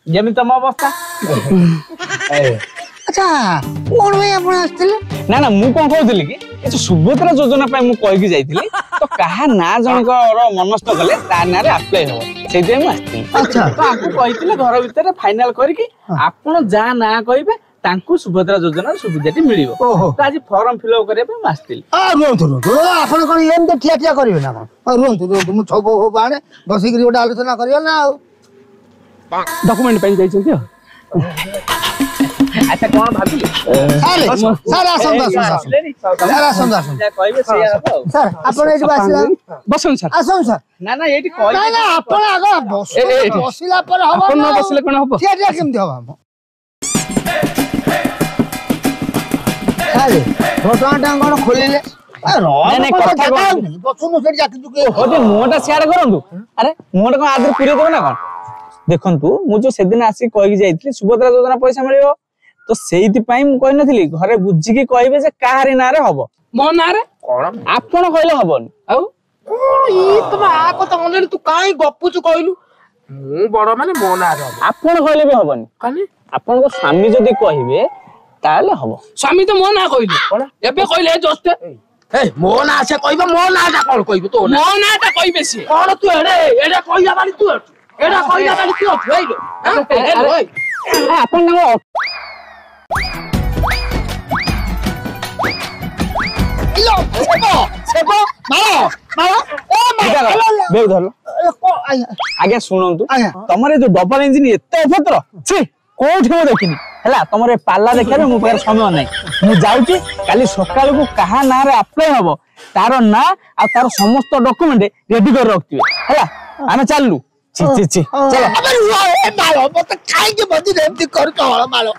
जमी तुम अवस्था अच्छा कौन भाई आप आसते ना ना मु कौन कहूली कि ए सुभद्रा योजना मु कहीकि जाइली तो कहा ना जनकर मनस्थ कले तार ना अप्लाई हम से अच्छा तो आपको कही घर भितर फाइनाल करके आपण जहाँ ना कहे तांकू सुभद्रा योजना सुविधाटी मिलिबो तो आज फॉर्म फिलअप करबे मैं आस्तिली रुहतु आपण कौन एमती ठिया ठिया करेंगे ना कौन रुहतु रुहतु मुझे छो बाड़े बसिक गोटे आलोचना करिया ना डॉक्यूमेंट पे जाइछन्ती अच्छा कौन भाबिले सर आसंदा कहबे से हबो सर आपण एठी बसिला बसन सर आसन सर ना ना एठी कहि ना ना आपण आग बसिला पर हबो आपण न बसिले कोन हबो ठिया ठिया केमती हबो अरे फोटो टांगण खोलिले नहीं कथा बसुनु से जाति दुके ओदे मोटा शेयर करंतु अरे मोटा को आदर पुरे देबो ना कोन देखंतु मु जो से दिन आसी कहि जाइतली सुभद्रा योजना पैसा मिलियो तो सेहिति पई मु कहि नथिली घरे बुझी के कहबे जे काहारी नारे हबो मो नारे कोन आपण कहले हबोनी आउ ई तुम आ को तो तू काई गप्पुचु कहलु मु बड़ माने मो नारे हबो आपण कहले भी हबोनी कानी आपण को स्वामी जदी कहबे ताले हबो स्वामी तो मो ना कहलु कोन एबे कहले जस्ट ए मो ना से कहबो मो ना ता कोन कहबो तो मो ना ता कहबे से कोन तू एडे एडे कहया बाली तू एडा कहया बाली तू होइलो आपण ना लो सेबो मारो मारो ए मारो बेउ धरलो आगे सुनंतु तमरे जो डबल इंजन एते अफतर छी कोठी मो देखिनी हला तमरे पाला देखिबे मो पर समय नै मु जाउची काली सकाळ को कहा ना रे अप्लाई हबो तारो ना आ तारो समस्त डॉक्यूमेंट रेडी कर रखतिबे हला आमे चाललु छी छी छी चलो अबे मारो मत काई के बदी एमती कर तो मारो